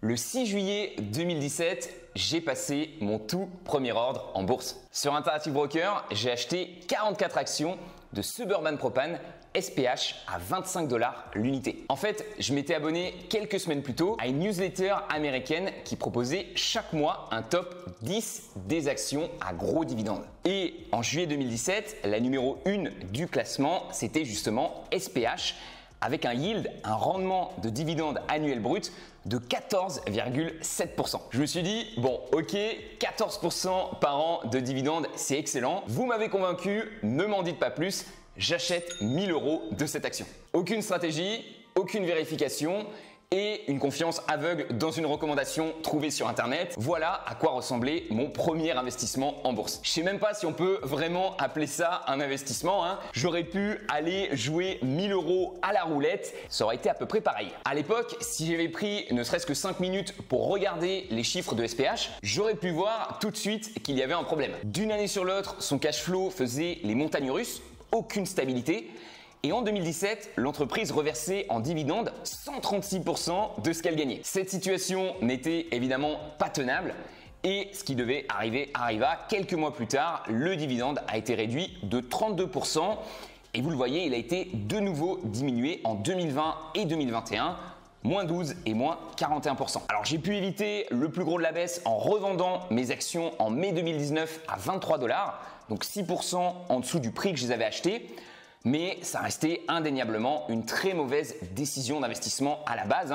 Le 6 juillet 2017, j'ai passé mon tout premier ordre en bourse. Sur Interactive Broker, j'ai acheté 44 actions de Suburban Propane SPH à 25 $ l'unité. En fait, je m'étais abonné quelques semaines plus tôt à une newsletter américaine qui proposait chaque mois un top 10 des actions à gros dividendes. Et en juillet 2017, la numéro 1 du classement, c'était justement SPH avec un yield, un rendement de dividende annuel brut de 14,7%. Je me suis dit, bon ok, 14% par an de dividende, c'est excellent. Vous m'avez convaincu, ne m'en dites pas plus, j'achète 1000 € de cette action. Aucune stratégie, aucune vérification et une confiance aveugle dans une recommandation trouvée sur internet. Voilà à quoi ressemblait mon premier investissement en bourse. Je sais même pas si on peut vraiment appeler ça un investissement. J'aurais pu aller jouer 1000 € à la roulette, ça aurait été à peu près pareil. À l'époque, si j'avais pris ne serait-ce que 5 minutes pour regarder les chiffres de SPH, j'aurais pu voir tout de suite qu'il y avait un problème. D'une année sur l'autre, son cash flow faisait les montagnes russes, aucune stabilité. Et en 2017, l'entreprise reversait en dividendes 136% de ce qu'elle gagnait. Cette situation n'était évidemment pas tenable et ce qui devait arriver arriva. Quelques mois plus tard, le dividende a été réduit de 32% et vous le voyez, il a été de nouveau diminué en 2020 et 2021. Moins 12 et moins 41%. Alors j'ai pu éviter le plus gros de la baisse en revendant mes actions en mai 2019 à 23 $, donc 6% en dessous du prix que je les avais achetées. Mais ça restait indéniablement une très mauvaise décision d'investissement à la base.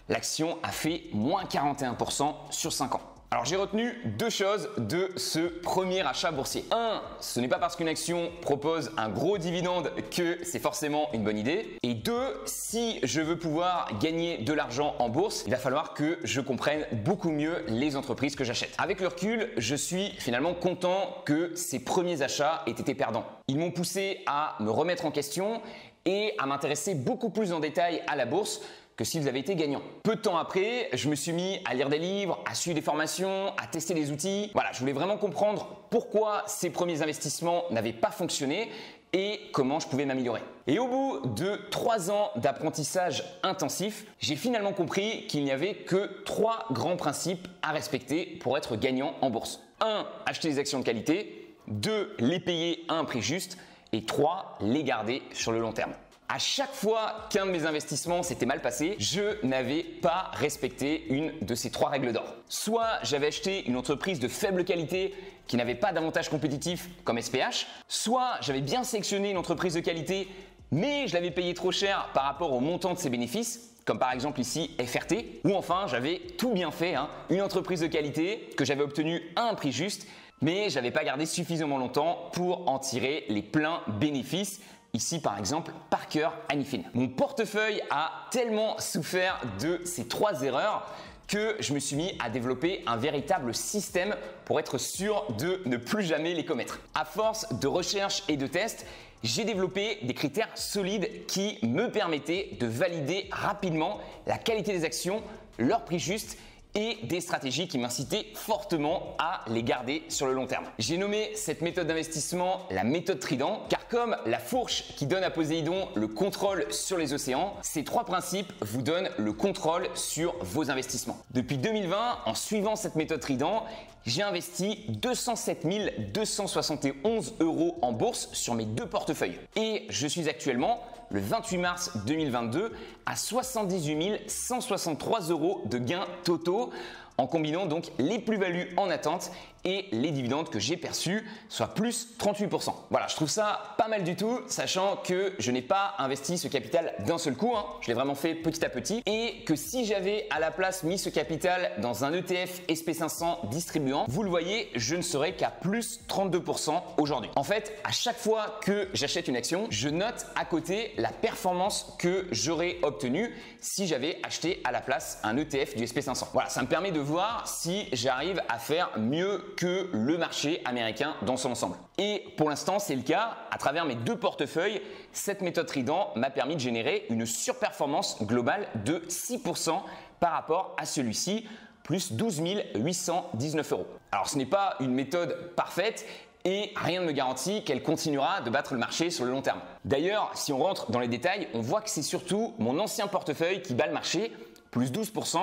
L'action a fait moins 41% sur 5 ans. Alors j'ai retenu deux choses de ce premier achat boursier. Un, ce n'est pas parce qu'une action propose un gros dividende que c'est forcément une bonne idée. Et deux, si je veux pouvoir gagner de l'argent en bourse, il va falloir que je comprenne beaucoup mieux les entreprises que j'achète. Avec le recul, je suis finalement content que ces premiers achats aient été perdants. Ils m'ont poussé à me remettre en question et à m'intéresser beaucoup plus en détail à la bourse que s'ils avaient été gagnants. Peu de temps après, je me suis mis à lire des livres, à suivre des formations, à tester des outils. Voilà, je voulais vraiment comprendre pourquoi ces premiers investissements n'avaient pas fonctionné et comment je pouvais m'améliorer. Et au bout de 3 ans d'apprentissage intensif, j'ai finalement compris qu'il n'y avait que 3 grands principes à respecter pour être gagnant en bourse. 1. Acheter des actions de qualité. 2. Les payer à un prix juste. Et 3. Les garder sur le long terme. À chaque fois qu'un de mes investissements s'était mal passé, je n'avais pas respecté une de ces 3 règles d'or. Soit j'avais acheté une entreprise de faible qualité qui n'avait pas d'avantage compétitif comme SPH, soit j'avais bien sélectionné une entreprise de qualité mais je l'avais payé trop cher par rapport au montant de ses bénéfices, comme par exemple ici FRT, ou enfin j'avais tout bien fait, une entreprise de qualité que j'avais obtenue à un prix juste, mais je n'avais pas gardé suffisamment longtemps pour en tirer les pleins bénéfices. Ici par exemple Parker Hannifin. Mon portefeuille a tellement souffert de ces 3 erreurs que je me suis mis à développer un véritable système pour être sûr de ne plus jamais les commettre. À force de recherche et de tests, j'ai développé des critères solides qui me permettaient de valider rapidement la qualité des actions, leur prix juste et des stratégies qui m'incitaient fortement à les garder sur le long terme. J'ai nommé cette méthode d'investissement la méthode Trident, car comme la fourche qui donne à Poséidon le contrôle sur les océans, ces 3 principes vous donnent le contrôle sur vos investissements. Depuis 2020, en suivant cette méthode Trident, j'ai investi 207 271 € en bourse sur mes 2 portefeuilles. Et je suis actuellement, le 28 mars 2022, à 78 163 € de gains totaux en combinant donc les plus-values en attente et les dividendes que j'ai perçus, soit plus 38%. Voilà, je trouve ça pas mal du tout, sachant que je n'ai pas investi ce capital d'un seul coup, je l'ai vraiment fait petit à petit, et que si j'avais à la place mis ce capital dans un ETF SP500 distribuant, vous le voyez, je ne serais qu'à plus 32% aujourd'hui. En fait, à chaque fois que j'achète une action, je note à côté la performance que j'aurais obtenue si j'avais acheté à la place un ETF du SP500. Voilà, ça me permet de voir si j'arrive à faire mieux que le marché américain dans son ensemble. Et pour l'instant, c'est le cas. À travers mes 2 portefeuilles, cette méthode Trident m'a permis de générer une surperformance globale de 6% par rapport à celui-ci, plus 12 819 €. Alors, ce n'est pas une méthode parfaite et rien ne me garantit qu'elle continuera de battre le marché sur le long terme. D'ailleurs, si on rentre dans les détails, on voit que c'est surtout mon ancien portefeuille qui bat le marché, plus 12%,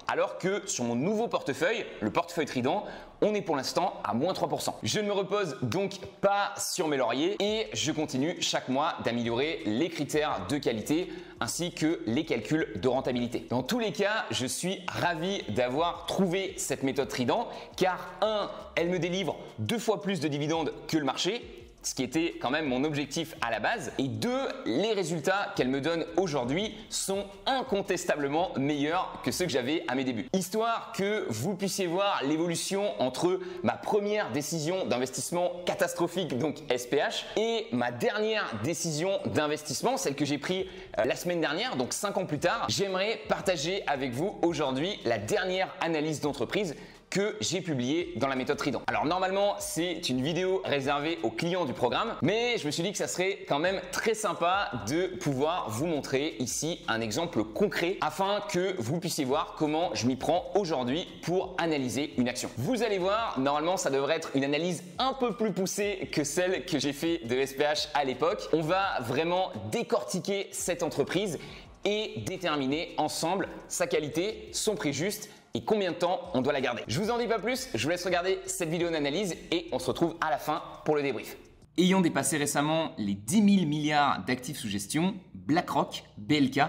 alors que sur mon nouveau portefeuille, le portefeuille Trident, on est pour l'instant à moins 3%. Je ne me repose donc pas sur mes lauriers et je continue chaque mois d'améliorer les critères de qualité ainsi que les calculs de rentabilité. Dans tous les cas, je suis ravi d'avoir trouvé cette méthode Trident car 1, elle me délivre 2 fois plus de dividendes que le marché, ce qui était quand même mon objectif à la base. Et 2, les résultats qu'elle me donne aujourd'hui sont incontestablement meilleurs que ceux que j'avais à mes débuts. Histoire que vous puissiez voir l'évolution entre ma première décision d'investissement catastrophique, donc SPH, et ma dernière décision d'investissement, celle que j'ai prise la semaine dernière, donc 5 ans plus tard. J'aimerais partager avec vous aujourd'hui la dernière analyse d'entreprise que j'ai publié dans la méthode Trident. Alors normalement, c'est une vidéo réservée aux clients du programme, mais je me suis dit que ça serait quand même très sympa de pouvoir vous montrer ici un exemple concret afin que vous puissiez voir comment je m'y prends aujourd'hui pour analyser une action. Vous allez voir, normalement, ça devrait être une analyse un peu plus poussée que celle que j'ai fait de SPH à l'époque. On va vraiment décortiquer cette entreprise et déterminer ensemble sa qualité, son prix juste et combien de temps on doit la garder. Je vous en dis pas plus, je vous laisse regarder cette vidéo d'analyse et on se retrouve à la fin pour le débrief. Ayant dépassé récemment les 10 000 milliards d'actifs sous gestion, BlackRock, BLK,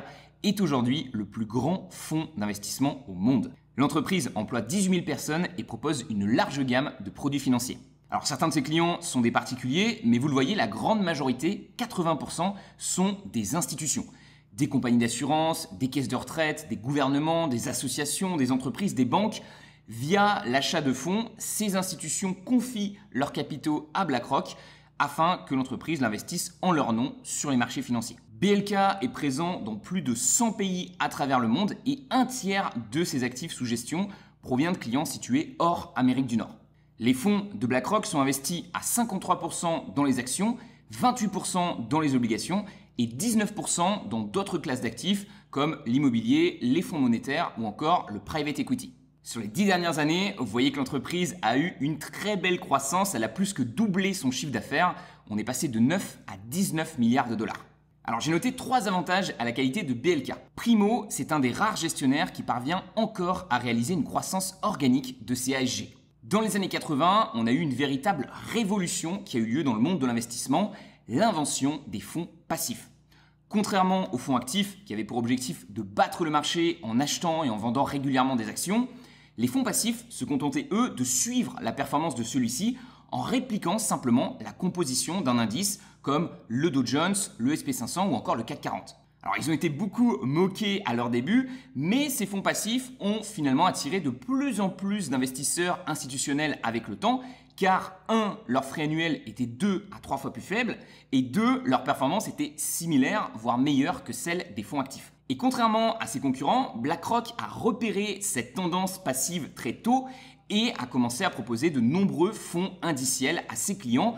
est aujourd'hui le plus grand fonds d'investissement au monde. L'entreprise emploie 18 000 personnes et propose une large gamme de produits financiers. Alors certains de ses clients sont des particuliers, mais vous le voyez, la grande majorité, 80%, sont des institutions. Des compagnies d'assurance, des caisses de retraite, des gouvernements, des associations, des entreprises, des banques. Via l'achat de fonds, ces institutions confient leurs capitaux à BlackRock afin que l'entreprise l'investisse en leur nom sur les marchés financiers. BLK est présent dans plus de 100 pays à travers le monde et un tiers de ses actifs sous gestion provient de clients situés hors Amérique du Nord. Les fonds de BlackRock sont investis à 53% dans les actions, 28% dans les obligations et 19% dans d'autres classes d'actifs comme l'immobilier, les fonds monétaires ou encore le private equity. Sur les 10 dernières années, vous voyez que l'entreprise a eu une très belle croissance, elle a plus que doublé son chiffre d'affaires, on est passé de 9 à 19 milliards de dollars. Alors j'ai noté 3 avantages à la qualité de BLK. Primo, c'est un des rares gestionnaires qui parvient encore à réaliser une croissance organique de ses ASG. Dans les années 80, on a eu une véritable révolution qui a eu lieu dans le monde de l'investissement, l'invention des fonds passifs. Contrairement aux fonds actifs qui avaient pour objectif de battre le marché en achetant et en vendant régulièrement des actions, les fonds passifs se contentaient eux de suivre la performance de celui-ci en répliquant simplement la composition d'un indice comme le Dow Jones, le SP500 ou encore le CAC 40. Alors ils ont été beaucoup moqués à leur début, mais ces fonds passifs ont finalement attiré de plus en plus d'investisseurs institutionnels avec le temps, car 1, leurs frais annuels étaient 2 à 3 fois plus faibles, et 2, leur performance était similaire, voire meilleure que celle des fonds actifs. Et contrairement à ses concurrents, BlackRock a repéré cette tendance passive très tôt et a commencé à proposer de nombreux fonds indiciels à ses clients,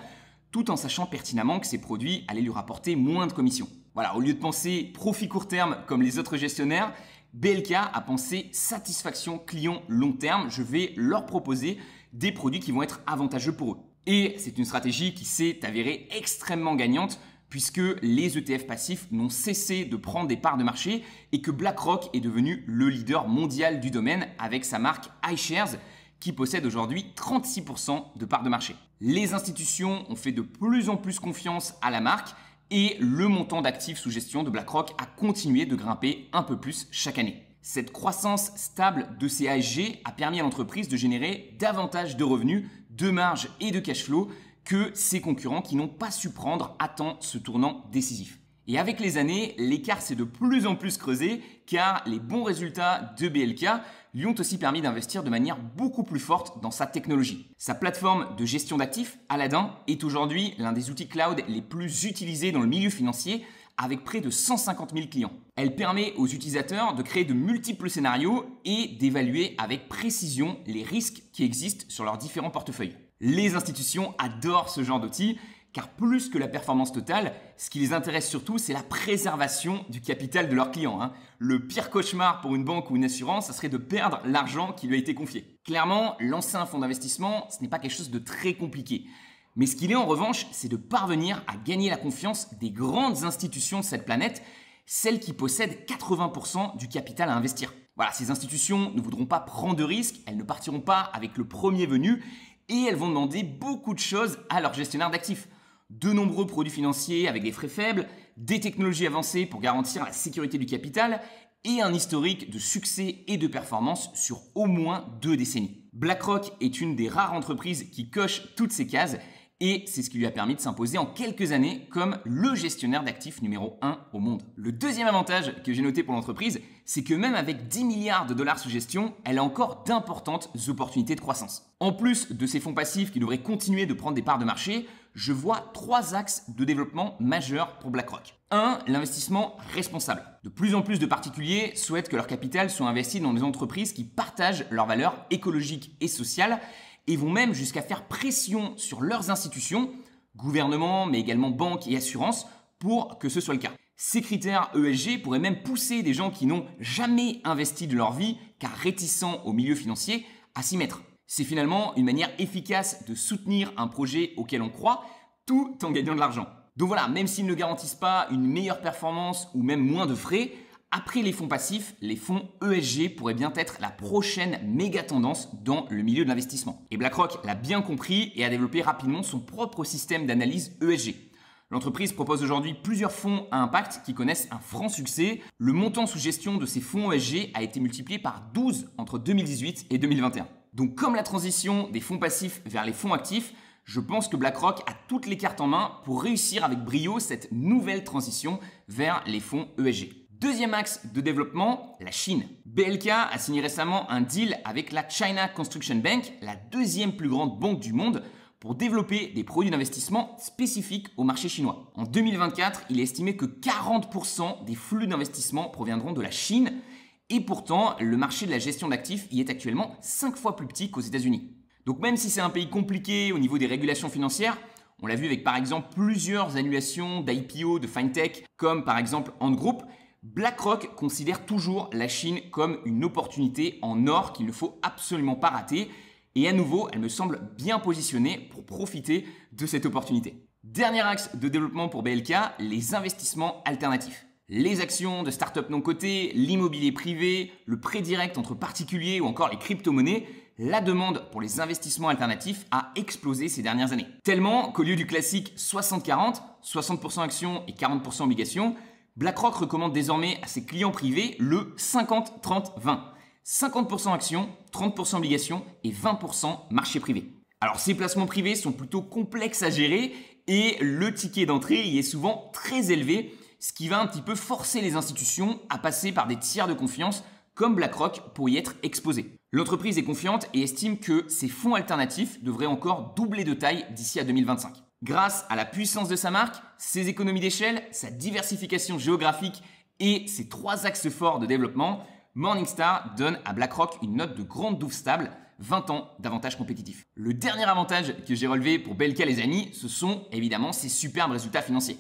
tout en sachant pertinemment que ces produits allaient lui rapporter moins de commissions. Voilà, au lieu de penser profit court terme comme les autres gestionnaires, BLK a pensé satisfaction client long terme. Je vais leur proposer des produits qui vont être avantageux pour eux. Et c'est une stratégie qui s'est avérée extrêmement gagnante puisque les ETF passifs n'ont cessé de prendre des parts de marché et que BlackRock est devenu le leader mondial du domaine avec sa marque iShares qui possède aujourd'hui 36% de parts de marché. Les institutions ont fait de plus en plus confiance à la marque et le montant d'actifs sous gestion de BlackRock a continué de grimper un peu plus chaque année. Cette croissance stable de ces ASG a permis à l'entreprise de générer davantage de revenus, de marge et de cash flow que ses concurrents qui n'ont pas su prendre à temps ce tournant décisif. Et avec les années, l'écart s'est de plus en plus creusé car les bons résultats de BLK lui ont aussi permis d'investir de manière beaucoup plus forte dans sa technologie. Sa plateforme de gestion d'actifs, Aladdin, est aujourd'hui l'un des outils cloud les plus utilisés dans le milieu financier avec près de 150 000 clients. Elle permet aux utilisateurs de créer de multiples scénarios et d'évaluer avec précision les risques qui existent sur leurs différents portefeuilles. Les institutions adorent ce genre d'outils car plus que la performance totale, ce qui les intéresse surtout, c'est la préservation du capital de leurs clients. Le pire cauchemar pour une banque ou une assurance, ça serait de perdre l'argent qui lui a été confié. Clairement, lancer un fonds d'investissement, ce n'est pas quelque chose de très compliqué. Mais ce qu'il est en revanche, c'est de parvenir à gagner la confiance des grandes institutions de cette planète, celles qui possèdent 80% du capital à investir. Voilà, ces institutions ne voudront pas prendre de risques, elles ne partiront pas avec le premier venu et elles vont demander beaucoup de choses à leurs gestionnaires d'actifs. De nombreux produits financiers avec des frais faibles, des technologies avancées pour garantir la sécurité du capital et un historique de succès et de performance sur au moins 2 décennies. BlackRock est une des rares entreprises qui coche toutes ces cases et c'est ce qui lui a permis de s'imposer en quelques années comme le gestionnaire d'actifs numéro 1 au monde. Le deuxième avantage que j'ai noté pour l'entreprise, c'est que même avec 10 milliards de dollars sous gestion, elle a encore d'importantes opportunités de croissance. En plus de ces fonds passifs qui devraient continuer de prendre des parts de marché, je vois 3 axes de développement majeurs pour BlackRock. 1. L'investissement responsable. De plus en plus de particuliers souhaitent que leur capital soit investi dans des entreprises qui partagent leurs valeurs écologiques et sociales et vont même jusqu'à faire pression sur leurs institutions, gouvernements, mais également banques et assurances, pour que ce soit le cas. Ces critères ESG pourraient même pousser des gens qui n'ont jamais investi de leur vie, car réticents au milieu financier, à s'y mettre. C'est finalement une manière efficace de soutenir un projet auquel on croit, tout en gagnant de l'argent. Donc voilà, même s'ils ne garantissent pas une meilleure performance ou même moins de frais, après les fonds passifs, les fonds ESG pourraient bien être la prochaine méga tendance dans le milieu de l'investissement. Et BlackRock l'a bien compris et a développé rapidement son propre système d'analyse ESG. L'entreprise propose aujourd'hui plusieurs fonds à impact qui connaissent un franc succès. Le montant sous gestion de ces fonds ESG a été multiplié par 12 entre 2018 et 2021. Donc comme la transition des fonds passifs vers les fonds actifs, je pense que BlackRock a toutes les cartes en main pour réussir avec brio cette nouvelle transition vers les fonds ESG. Deuxième axe de développement, la Chine. BLK a signé récemment un deal avec la China Construction Bank, la deuxième plus grande banque du monde, pour développer des produits d'investissement spécifiques au marché chinois. En 2024, il est estimé que 40% des flux d'investissement proviendront de la Chine et pourtant, le marché de la gestion d'actifs y est actuellement 5 fois plus petit qu'aux États-Unis. Donc même si c'est un pays compliqué au niveau des régulations financières, on l'a vu avec par exemple plusieurs annulations d'IPO de FinTech comme par exemple Ant Group, BlackRock considère toujours la Chine comme une opportunité en or qu'il ne faut absolument pas rater. Et à nouveau, elle me semble bien positionnée pour profiter de cette opportunité. Dernier axe de développement pour BLK, les investissements alternatifs. Les actions de start-up non cotées, l'immobilier privé, le prêt direct entre particuliers ou encore les crypto-monnaies, la demande pour les investissements alternatifs a explosé ces dernières années. Tellement qu'au lieu du classique 60-40, 60% actions et 40% obligations, BlackRock recommande désormais à ses clients privés le 50-30-20. 50% actions, 30% obligations et 20% marché privé. Alors ces placements privés sont plutôt complexes à gérer et le ticket d'entrée y est souvent très élevé, ce qui va un petit peu forcer les institutions à passer par des tiers de confiance comme BlackRock pour y être exposés. L'entreprise est confiante et estime que ces fonds alternatifs devraient encore doubler de taille d'ici à 2025. Grâce à la puissance de sa marque, ses économies d'échelle, sa diversification géographique et ses 3 axes forts de développement, Morningstar donne à BlackRock une note de grande douve stable, 20 ans d'avantage compétitif. Le dernier avantage que j'ai relevé pour BLK les amis, ce sont évidemment ses superbes résultats financiers.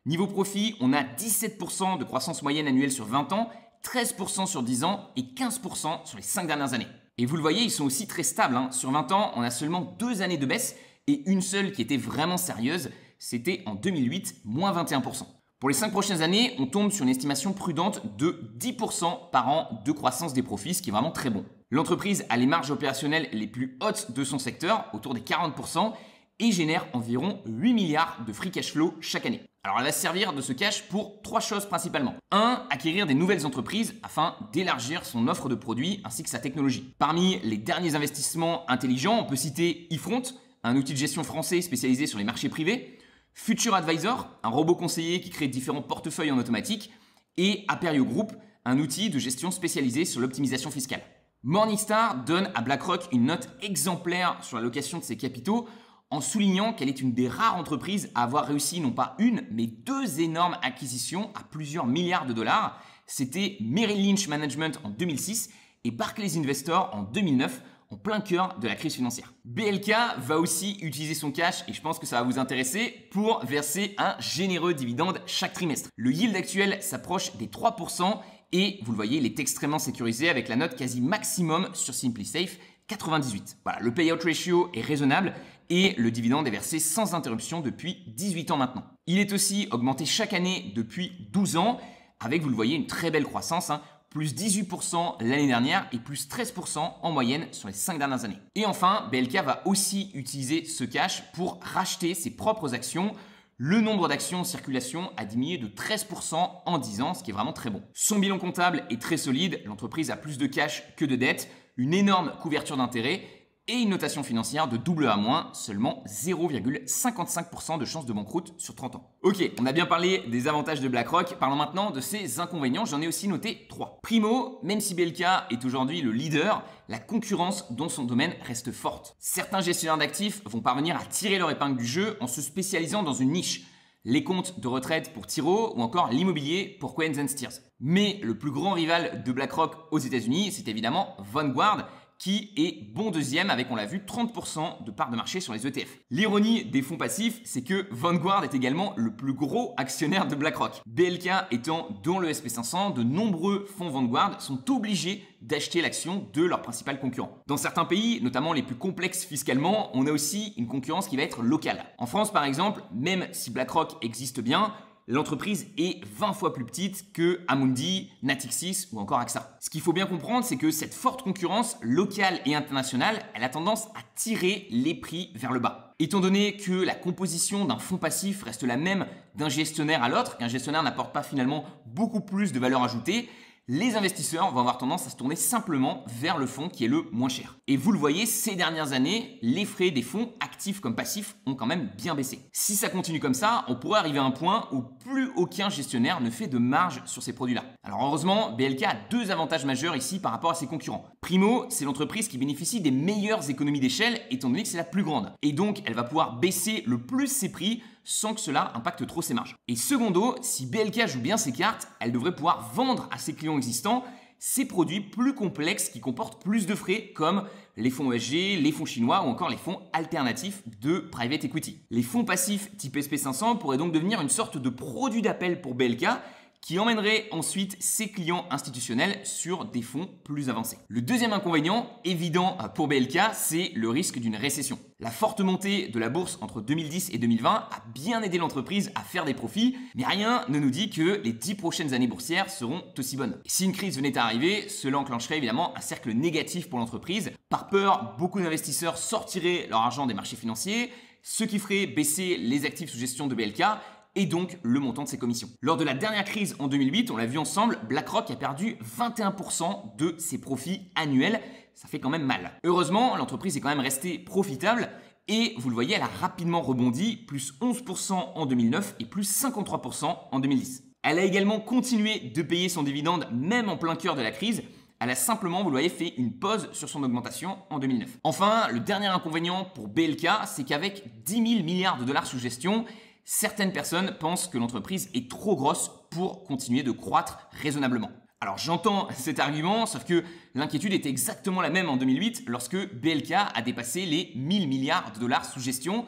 Niveau profit, on a 17% de croissance moyenne annuelle sur 20 ans, 13% sur 10 ans et 15% sur les 5 dernières années. Et vous le voyez, ils sont aussi très stables. Sur 20 ans, on a seulement 2 années de baisse et une seule qui était vraiment sérieuse, c'était en 2008, moins 21%. Pour les 5 prochaines années, on tombe sur une estimation prudente de 10% par an de croissance des profits, ce qui est vraiment très bon. L'entreprise a les marges opérationnelles les plus hautes de son secteur, autour des 40%, et génère environ 8 milliards de free cash flow chaque année. Alors elle va se servir de ce cash pour 3 choses principalement. 1. Acquérir des nouvelles entreprises afin d'élargir son offre de produits ainsi que sa technologie. Parmi les derniers investissements intelligents, on peut citer eFront, un outil de gestion français spécialisé sur les marchés privés, Future Advisor, un robot conseiller qui crée différents portefeuilles en automatique, et Aperio Group, un outil de gestion spécialisé sur l'optimisation fiscale. Morningstar donne à BlackRock une note exemplaire sur l'allocation de ses capitaux en soulignant qu'elle est une des rares entreprises à avoir réussi non pas une, mais 2 énormes acquisitions à plusieurs milliards de dollars. C'était Merrill Lynch Management en 2006 et Barclays Investor en 2009, en plein cœur de la crise financière. BLK va aussi utiliser son cash, et je pense que ça va vous intéresser, pour verser un généreux dividende chaque trimestre. Le yield actuel s'approche des 3% et vous le voyez, il est extrêmement sécurisé avec la note quasi maximum sur SimpliSafe, 98. Voilà, le payout ratio est raisonnable et le dividende est versé sans interruption depuis 18 ans maintenant. Il est aussi augmenté chaque année depuis 12 ans avec, vous le voyez, une très belle croissance, plus 18% l'année dernière et plus 13% en moyenne sur les 5 dernières années. Et enfin, BLK va aussi utiliser ce cash pour racheter ses propres actions. Le nombre d'actions en circulation a diminué de 13% en 10 ans, ce qui est vraiment très bon. Son bilan comptable est très solide, l'entreprise a plus de cash que de dettes, une énorme couverture d'intérêt et une notation financière de AA-, seulement 0,55% de chance de banqueroute sur 30 ans. Ok, on a bien parlé des avantages de BlackRock, parlons maintenant de ses inconvénients, j'en ai aussi noté 3. Primo, même si BLK est aujourd'hui le leader, la concurrence dans son domaine reste forte. Certains gestionnaires d'actifs vont parvenir à tirer leur épingle du jeu en se spécialisant dans une niche. Les comptes de retraite pour T. Rowe ou encore l'immobilier pour Cohen & Steers. Mais le plus grand rival de BlackRock aux États-Unis, c'est évidemment Vanguard, qui est bon deuxième avec, on l'a vu, 30% de part de marché sur les ETF. L'ironie des fonds passifs, c'est que Vanguard est également le plus gros actionnaire de BlackRock. BLK étant dans le SP500, de nombreux fonds Vanguard sont obligés d'acheter l'action de leur principal concurrent. Dans certains pays, notamment les plus complexes fiscalement, on a aussi une concurrence qui va être locale. En France, par exemple, même si BlackRock existe bien, l'entreprise est 20 fois plus petite que Amundi, Natixis ou encore AXA. Ce qu'il faut bien comprendre, c'est que cette forte concurrence locale et internationale, elle a tendance à tirer les prix vers le bas. Étant donné que la composition d'un fonds passif reste la même d'un gestionnaire à l'autre, qu'un gestionnaire n'apporte pas finalement beaucoup plus de valeur ajoutée, les investisseurs vont avoir tendance à se tourner simplement vers le fonds qui est le moins cher. Et vous le voyez, ces dernières années, les frais des fonds, actifs comme passifs, ont quand même bien baissé. Si ça continue comme ça, on pourrait arriver à un point où plus aucun gestionnaire ne fait de marge sur ces produits-là. Alors heureusement, BLK a deux avantages majeurs ici par rapport à ses concurrents. Primo, c'est l'entreprise qui bénéficie des meilleures économies d'échelle, étant donné que c'est la plus grande. Et donc, elle va pouvoir baisser le plus ses prix sans que cela impacte trop ses marges. Et secondo, si BLK joue bien ses cartes, elle devrait pouvoir vendre à ses clients existants ces produits plus complexes qui comportent plus de frais comme les fonds ESG, les fonds chinois ou encore les fonds alternatifs de private equity. Les fonds passifs type SP500 pourraient donc devenir une sorte de produit d'appel pour BLK qui emmènerait ensuite ses clients institutionnels sur des fonds plus avancés. Le deuxième inconvénient, évident pour BLK, c'est le risque d'une récession. La forte montée de la bourse entre 2010 et 2020 a bien aidé l'entreprise à faire des profits, mais rien ne nous dit que les 10 prochaines années boursières seront aussi bonnes. Et si une crise venait à arriver, cela enclencherait évidemment un cercle négatif pour l'entreprise. Par peur, beaucoup d'investisseurs sortiraient leur argent des marchés financiers, ce qui ferait baisser les actifs sous gestion de BLK et donc le montant de ses commissions. Lors de la dernière crise en 2008, on l'a vu ensemble, BlackRock a perdu 21% de ses profits annuels. Ça fait quand même mal. Heureusement, l'entreprise est quand même restée profitable et vous le voyez, elle a rapidement rebondi, plus 11% en 2009 et plus 53% en 2010. Elle a également continué de payer son dividende même en plein cœur de la crise. Elle a simplement, vous le voyez, fait une pause sur son augmentation en 2009. Enfin, le dernier inconvénient pour BLK, c'est qu'avec 10 000 milliards de dollars sous gestion, certaines personnes pensent que l'entreprise est trop grosse pour continuer de croître raisonnablement. Alors j'entends cet argument, sauf que l'inquiétude était exactement la même en 2008 lorsque BLK a dépassé les 1000 milliards de dollars sous gestion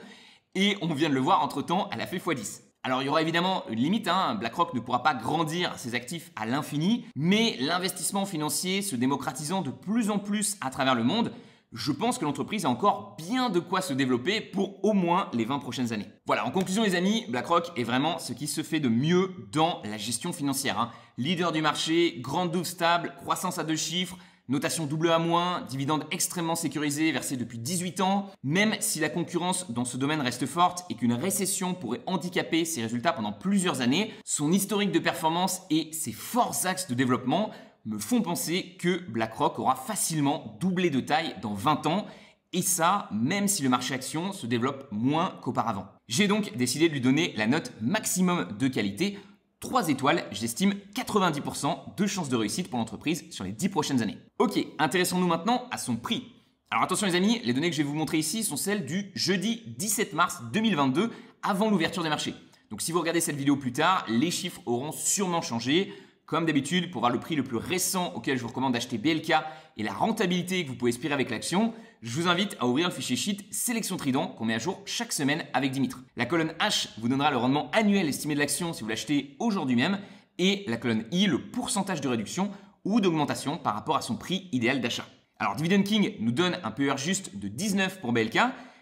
et on vient de le voir entre-temps, elle a fait x10. Alors il y aura évidemment une limite, BlackRock ne pourra pas grandir ses actifs à l'infini, mais l'investissement financier se démocratisant de plus en plus à travers le monde, je pense que l'entreprise a encore bien de quoi se développer pour au moins les 20 prochaines années. Voilà, en conclusion les amis, BlackRock est vraiment ce qui se fait de mieux dans la gestion financière. Leader du marché, grande double stable, croissance à 2 chiffres, notation AA-, dividende extrêmement sécurisé versé depuis 18 ans. Même si la concurrence dans ce domaine reste forte et qu'une récession pourrait handicaper ses résultats pendant plusieurs années, son historique de performance et ses forts axes de développement me font penser que BlackRock aura facilement doublé de taille dans 20 ans, et ça, même si le marché action se développe moins qu'auparavant. J'ai donc décidé de lui donner la note maximum de qualité, 3 étoiles, j'estime 90% de chances de réussite pour l'entreprise sur les 10 prochaines années. Ok, intéressons-nous maintenant à son prix. Alors attention les amis, les données que je vais vous montrer ici sont celles du jeudi 17 mars 2022, avant l'ouverture des marchés. Donc si vous regardez cette vidéo plus tard, les chiffres auront sûrement changé. Comme d'habitude, pour voir le prix le plus récent auquel je vous recommande d'acheter BLK et la rentabilité que vous pouvez espérer avec l'action, je vous invite à ouvrir le fichier sheet Sélection Trident qu'on met à jour chaque semaine avec Dimitri. La colonne H vous donnera le rendement annuel estimé de l'action si vous l'achetez aujourd'hui même et la colonne I le pourcentage de réduction ou d'augmentation par rapport à son prix idéal d'achat. Alors Dividend King nous donne un PER juste de 19 pour BLK,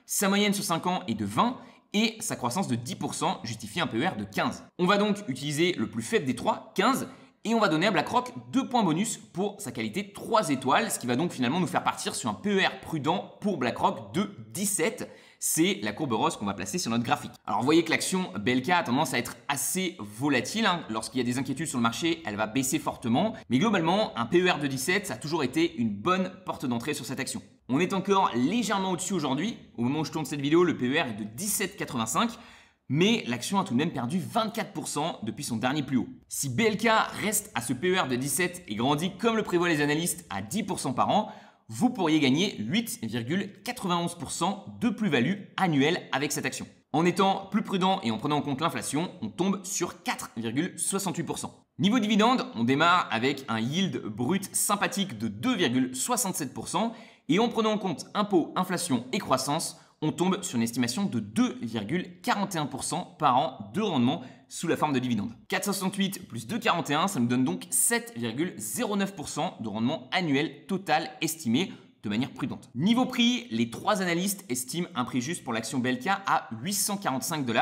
sa moyenne sur 5 ans est de 20 et sa croissance de 10% justifie un PER de 15. On va donc utiliser le plus faible des trois, 15, Et on va donner à BlackRock 2 points bonus pour sa qualité 3 étoiles, ce qui va donc finalement nous faire partir sur un PER prudent pour BlackRock de 17. C'est la courbe rose qu'on va placer sur notre graphique. Alors vous voyez que l'action BLK a tendance à être assez volatile. Lorsqu'il y a des inquiétudes sur le marché, elle va baisser fortement. Mais globalement, un PER de 17, ça a toujours été une bonne porte d'entrée sur cette action. On est encore légèrement au-dessus aujourd'hui. Au moment où je tourne cette vidéo, le PER est de 17,85. Mais l'action a tout de même perdu 24% depuis son dernier plus haut. Si BLK reste à ce PER de 17 et grandit comme le prévoient les analystes à 10% par an, vous pourriez gagner 8,91% de plus-value annuelle avec cette action. En étant plus prudent et en prenant en compte l'inflation, on tombe sur 4,68%. Niveau dividende, on démarre avec un yield brut sympathique de 2,67% et en prenant en compte impôts, inflation et croissance, on tombe sur une estimation de 2,41% par an de rendement sous la forme de dividende. 4,68 plus 2,41, ça nous donne donc 7,09% de rendement annuel total estimé de manière prudente. Niveau prix, les 3 analystes estiment un prix juste pour l'action BLK à 845 $.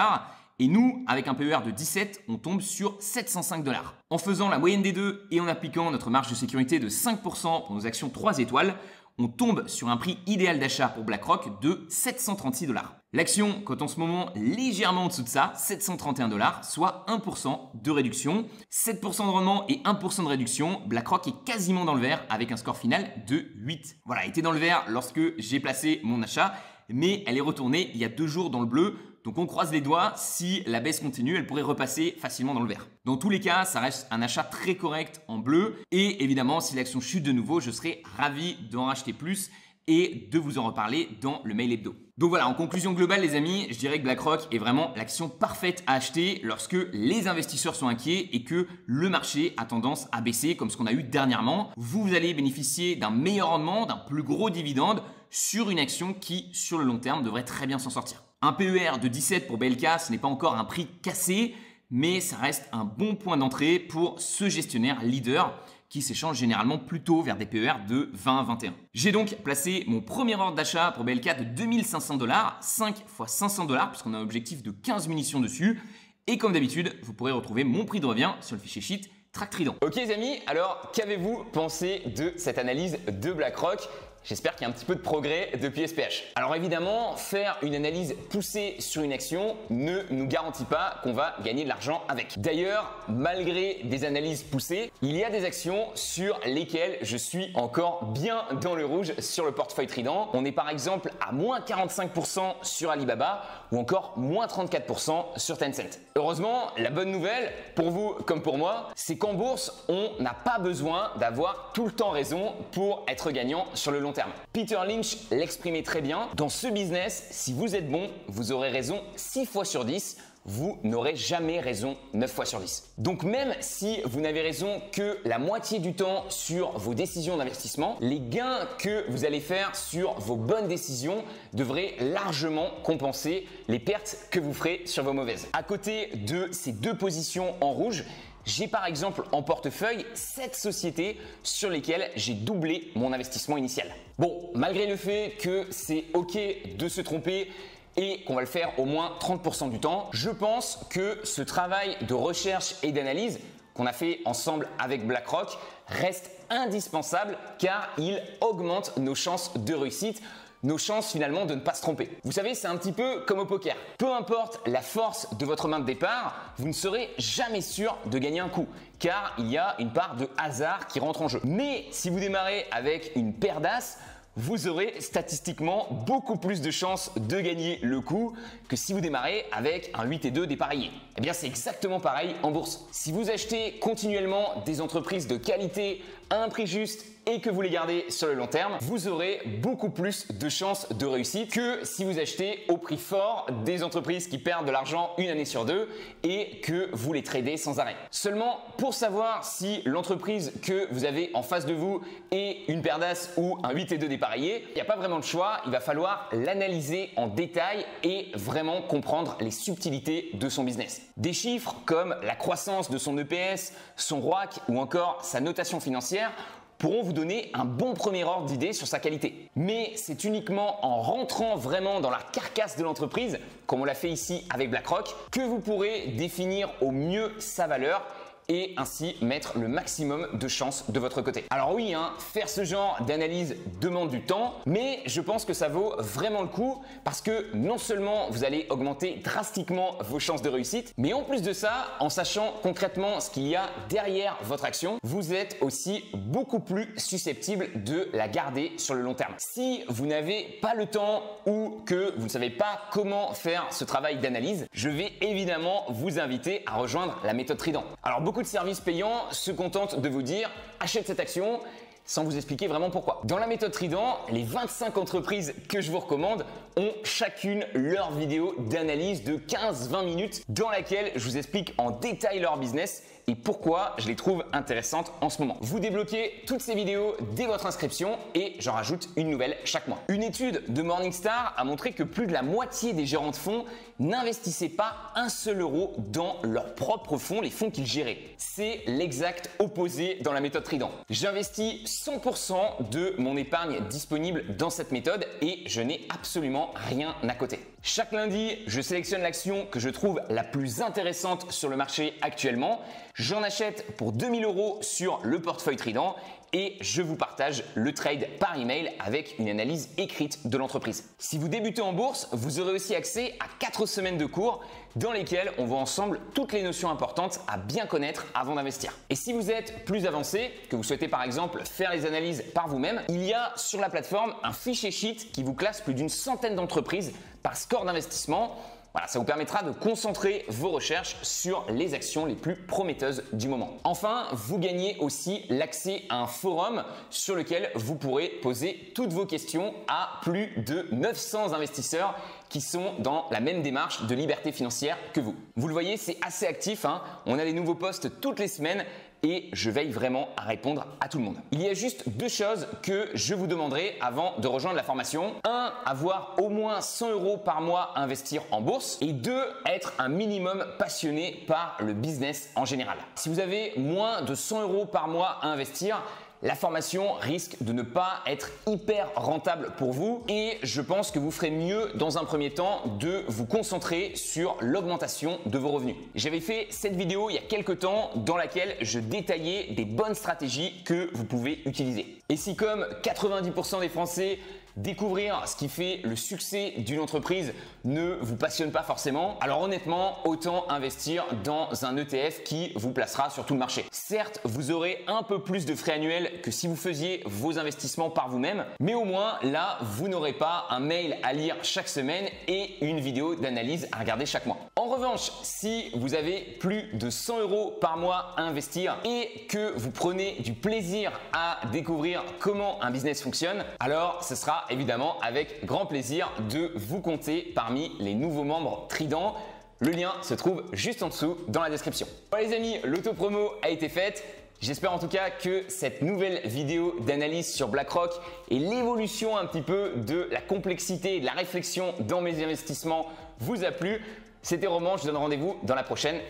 Et nous, avec un PER de 17, on tombe sur 705 $. En faisant la moyenne des deux et en appliquant notre marge de sécurité de 5% pour nos actions 3 étoiles, on tombe sur un prix idéal d'achat pour BlackRock de 736 $. L'action cote en ce moment légèrement en dessous de ça, 731 $, soit 1% de réduction. 7% de rendement et 1% de réduction, BlackRock est quasiment dans le vert avec un score final de 8. Voilà, elle était dans le vert lorsque j'ai placé mon achat, mais elle est retournée il y a 2 jours dans le bleu. Donc on croise les doigts, si la baisse continue, elle pourrait repasser facilement dans le vert. Dans tous les cas, ça reste un achat très correct en bleu. Et évidemment, si l'action chute de nouveau, je serai ravi d'en racheter plus et de vous en reparler dans le mail hebdo. Donc voilà, en conclusion globale les amis, je dirais que BlackRock est vraiment l'action parfaite à acheter lorsque les investisseurs sont inquiets et que le marché a tendance à baisser comme ce qu'on a eu dernièrement. Vous allez bénéficier d'un meilleur rendement, d'un plus gros dividende sur une action qui, sur le long terme, devrait très bien s'en sortir. Un PER de 17 pour BLK, ce n'est pas encore un prix cassé, mais ça reste un bon point d'entrée pour ce gestionnaire leader qui s'échange généralement plutôt vers des PER de 20-21. J'ai donc placé mon premier ordre d'achat pour BLK de 2500 $, 5 x 500 $, puisqu'on a un objectif de 15 munitions dessus. Et comme d'habitude, vous pourrez retrouver mon prix de revient sur le fichier sheet TrackTrident. Ok les amis, alors qu'avez-vous pensé de cette analyse de BlackRock ? J'espère qu'il y a un petit peu de progrès depuis SPH. Alors évidemment, faire une analyse poussée sur une action ne nous garantit pas qu'on va gagner de l'argent avec. D'ailleurs, malgré des analyses poussées, il y a des actions sur lesquelles je suis encore bien dans le rouge sur le portefeuille Trident. On est par exemple à moins 45% sur Alibaba ou encore moins 34% sur Tencent. Heureusement, la bonne nouvelle, pour vous comme pour moi, c'est qu'en bourse, on n'a pas besoin d'avoir tout le temps raison pour être gagnant sur le long terme. Peter Lynch l'exprimait très bien. Dans ce business, si vous êtes bon, vous aurez raison 6 fois sur 10. Vous n'aurez jamais raison 9 fois sur 10. Donc même si vous n'avez raison que la moitié du temps sur vos décisions d'investissement, les gains que vous allez faire sur vos bonnes décisions devraient largement compenser les pertes que vous ferez sur vos mauvaises. À côté de ces 2 positions en rouge, j'ai par exemple en portefeuille 7 sociétés sur lesquelles j'ai doublé mon investissement initial. Bon, malgré le fait que c'est ok de se tromper et qu'on va le faire au moins 30% du temps, je pense que ce travail de recherche et d'analyse qu'on a fait ensemble avec BlackRock reste indispensable car il augmente nos chances de réussite, nos chances finalement de ne pas se tromper. Vous savez, c'est un petit peu comme au poker. Peu importe la force de votre main de départ, vous ne serez jamais sûr de gagner un coup car il y a une part de hasard qui rentre en jeu. Mais si vous démarrez avec une paire d'as, vous aurez statistiquement beaucoup plus de chances de gagner le coup que si vous démarrez avec un 8 et 2 dépareillé. Eh bien, c'est exactement pareil en bourse. Si vous achetez continuellement des entreprises de qualité à un prix juste et que vous les gardez sur le long terme, vous aurez beaucoup plus de chances de réussite que si vous achetez au prix fort des entreprises qui perdent de l'argent une année sur 2 et que vous les tradez sans arrêt. Seulement, pour savoir si l'entreprise que vous avez en face de vous est une paire d'as ou un 8 et 2 dépareillé, il n'y a pas vraiment de choix, il va falloir l'analyser en détail et vraiment comprendre les subtilités de son business. Des chiffres comme la croissance de son EPS, son ROIC ou encore sa notation financière pourront vous donner un bon premier ordre d'idée sur sa qualité. Mais c'est uniquement en rentrant vraiment dans la carcasse de l'entreprise, comme on l'a fait ici avec BlackRock, que vous pourrez définir au mieux sa valeur et ainsi mettre le maximum de chances de votre côté. Alors oui, faire ce genre d'analyse demande du temps, mais je pense que ça vaut vraiment le coup parce que non seulement vous allez augmenter drastiquement vos chances de réussite, mais en plus de ça, en sachant concrètement ce qu'il y a derrière votre action, vous êtes aussi beaucoup plus susceptible de la garder sur le long terme. Si vous n'avez pas le temps ou que vous ne savez pas comment faire ce travail d'analyse, je vais évidemment vous inviter à rejoindre la méthode Trident. Alors beaucoup de services payants se contentent de vous dire achète cette action sans vous expliquer vraiment pourquoi. Dans la méthode Trident, les 25 entreprises que je vous recommande ont chacune leur vidéo d'analyse de 15-20 minutes dans laquelle je vous explique en détail leur business et pourquoi je les trouve intéressantes en ce moment. Vous débloquez toutes ces vidéos dès votre inscription et j'en rajoute une nouvelle chaque mois. Une étude de Morningstar a montré que plus de la moitié des gérants de fonds n'investissaient pas un seul euro dans leurs propres fonds, les fonds qu'ils géraient. C'est l'exact opposé dans la méthode Trident. J'investis 100% de mon épargne disponible dans cette méthode et je n'ai absolument rien à côté. Chaque lundi, je sélectionne l'action que je trouve la plus intéressante sur le marché actuellement. J'en achète pour 2000 € sur le portefeuille Trident et je vous partage le trade par email avec une analyse écrite de l'entreprise. Si vous débutez en bourse, vous aurez aussi accès à 4 semaines de cours dans lesquels on voit ensemble toutes les notions importantes à bien connaître avant d'investir. Et si vous êtes plus avancé, que vous souhaitez par exemple faire les analyses par vous-même, il y a sur la plateforme un fichier sheet qui vous classe plus d'une centaine d'entreprises par score d'investissement. Voilà, ça vous permettra de concentrer vos recherches sur les actions les plus prometteuses du moment. Enfin, vous gagnez aussi l'accès à un forum sur lequel vous pourrez poser toutes vos questions à plus de 900 investisseurs qui sont dans la même démarche de liberté financière que vous. Vous le voyez, c'est assez actif, On a des nouveaux posts toutes les semaines et je veille vraiment à répondre à tout le monde. Il y a juste 2 choses que je vous demanderai avant de rejoindre la formation. 1, avoir au moins 100 € par mois à investir en bourse et 2, être un minimum passionné par le business en général. Si vous avez moins de 100 € par mois à investir, la formation risque de ne pas être hyper rentable pour vous et je pense que vous ferez mieux dans un premier temps de vous concentrer sur l'augmentation de vos revenus. J'avais fait cette vidéo il y a quelques temps dans laquelle je détaillais des bonnes stratégies que vous pouvez utiliser. Et si comme 90% des Français, découvrir ce qui fait le succès d'une entreprise ne vous passionne pas forcément, alors honnêtement, autant investir dans un ETF qui vous placera sur tout le marché. Certes, vous aurez un peu plus de frais annuels que si vous faisiez vos investissements par vous-même, mais au moins là, vous n'aurez pas un mail à lire chaque semaine et une vidéo d'analyse à regarder chaque mois. En revanche, si vous avez plus de 100 € par mois à investir et que vous prenez du plaisir à découvrir comment un business fonctionne, alors ce sera évidemment avec grand plaisir de vous compter parmi les nouveaux membres Trident. Le lien se trouve juste en dessous dans la description. Voilà les amis, l'auto-promo a été faite. J'espère en tout cas que cette nouvelle vidéo d'analyse sur BlackRock et l'évolution un petit peu de la complexité et de la réflexion dans mes investissements vous a plu. C'était Roman, je vous donne rendez-vous dans la prochaine.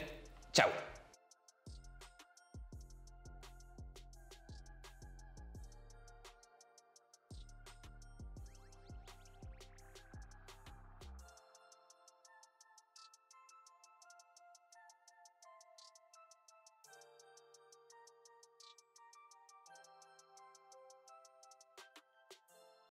Ciao!